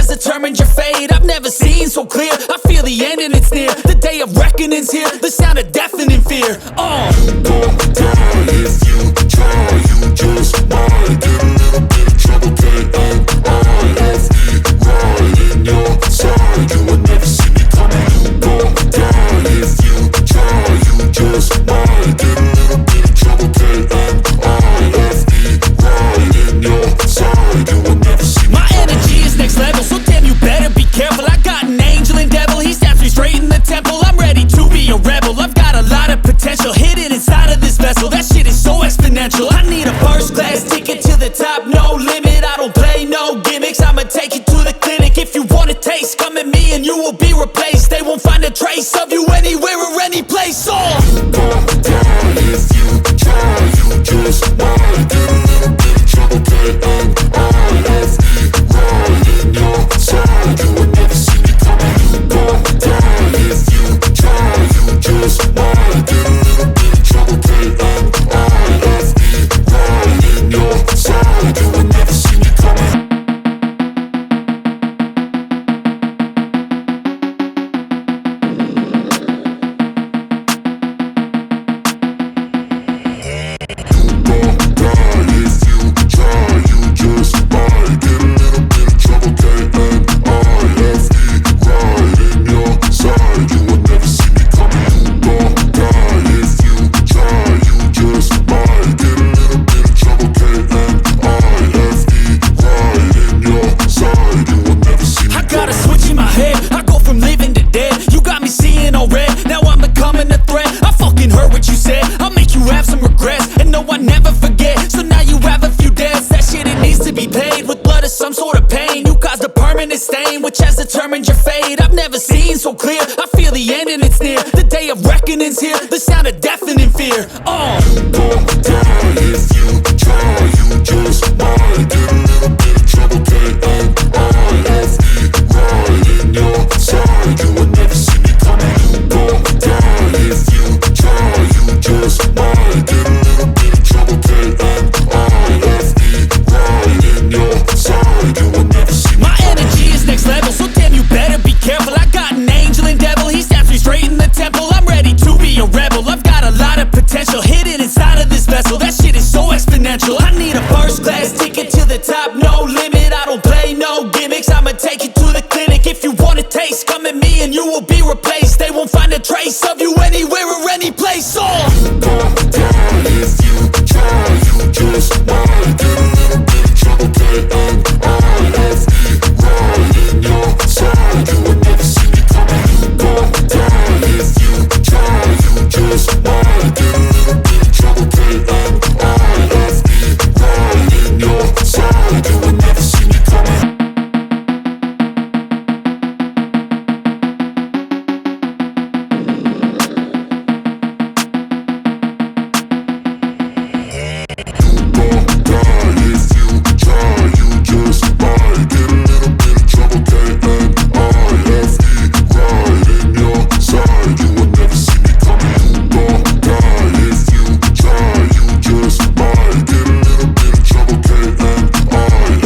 has determined your fate. I've never seen so clear, I feel the end and it's near. The day of reckoning's here, the sound of deafening fear. Don't die if you try, you just might get a little bit of trouble. KNIFTY, right in your side, you will never see me coming. Don't die if you try, you just might get a little bit of trouble. KNIFTY, right in your side, you will never see me. My energy is next level, so damn you better be careful. I got an angel and devil, he stabs me straight in the temple. I'm ready to be a rebel, I've got a lot of potential hidden inside of this vessel. That shit is so exponential. I need a first class ticket to the top, no limit. I don't play no gimmicks, I'ma take you to the clinic. If you want a taste, come at me and you will be replaced. They won't find a trace of you anywhere or any place. Don't die if you try, you just might get a little bit of trouble. KNIFTY, right in your side, you will never see me coming. Don't die if you try, you just might get a little bit of trouble. KNIFTY, right in your side, you will never see me coming. Don't die if you try, you just might get a little bit of trouble. KNIFTY, right in your side, you will never see me coming. Don't die if you try, you just might get a little bit of trouble. KNIFTY, right in your side, you will never see me. I got a switch in my head, I go from living to dead. You got me seeing all red, now I'm becoming a threat. I fucking heard what you said, I'll make you have some regrets. And no, I never forget, so now you have a few debts. That shit, it needs to be paid with blood or some sort of pain. You caused a permanent stain, which has determined your fate. I've never seen so clear, I feel the end and it's near. The day of reckoning's here, the sound of deafening fear. Don't die if you try, you just might get a little bit of trouble. KNIFTY, right in your side, you will never see me coming. Don't die if you try, you just might get a little bit of trouble. KNIFTY, right in your side, you will never see me. My energy is next level, so damn you better be careful. I got an angel and devil, he stabs me straight in the temple. I'm ready to be a rebel, I've got a lot of potential hidden inside of this vessel. That shit is so exponential. I need a first class ticket to the top, no limit. I don't play no gimmicks, I'ma take you to the clinic. If you want a taste, come at me and you will be replaced. They won't find a trace of you anywhere or any place. Don't die if you try, you just might get a little bit of trouble. KNIFTY, right in your side, you will never see me coming. Don't die if you try, you just might get a little bit of trouble. KNIFTY, right in your side, you will never see me coming. Don't die if you try, you just might get a little bit of trouble. KNIFTY, right in your side, you will never see me coming. Don't die if you try, you just might get a little bit of trouble.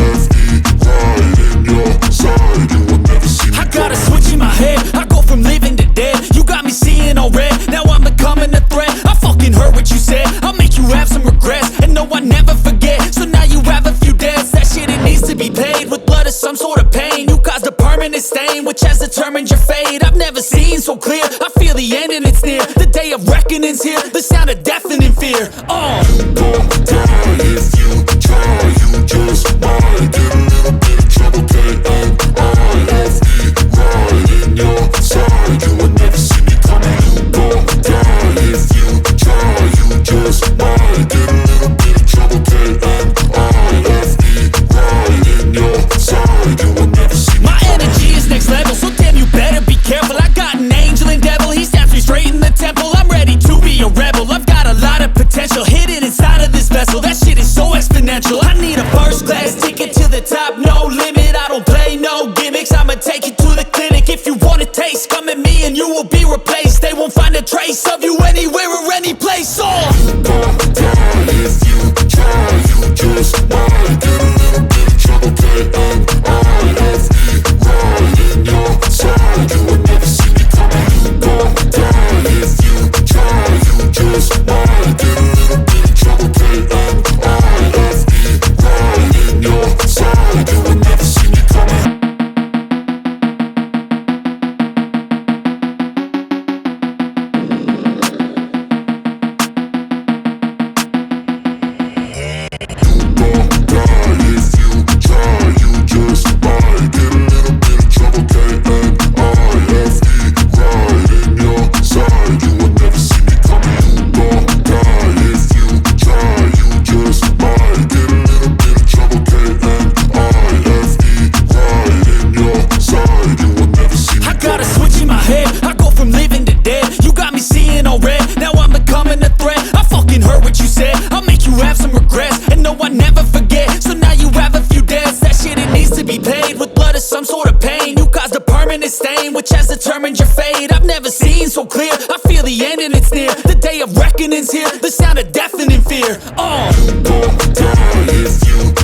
KNIFTY, right in your side, you will never see me. I got a switch in my head, I go from living to dead. You got me seeing all red, now I'm becoming a threat. I fucking heard what you said, I'll make you have some regrets. And no, I never forget, so now you have a few debts. That shit, it needs to be paid with blood or some sort of pain. You caused a permanent stain, which has determined your fate. I've never seen so clear, I feel the end and it's near. The day of reckoning's here, the sound of deafening fear. Don't die if you try, you just might get a little bit of trouble. KNIFTY, right in your side, you will never see me coming. Don't die if you try, you just might get a little bit of trouble. KNIFTY, right in your side, you will never see me. My energy is next level, so damn you better be careful. I got an angel and devil, he stabs me straight in the temple. I'm ready to be a rebel, I've got a lot of potential hidden inside of this vessel. That shit is so exponential. I need a first class ticket to the top, no limit. I don't play no gimmicks, I'ma take you to the clinic. If you want a taste, come at me and you will be replaced. They won't find a trace of you anywhere or any place. Don't die if you try, you just might get a little bit of trouble. KNIFTY, pain. You caused a permanent stain, which has determined your fate. I've never seen so clear, I feel the end and it's near. The day of reckoning's here, the sound of deafening fear. You gon' die if you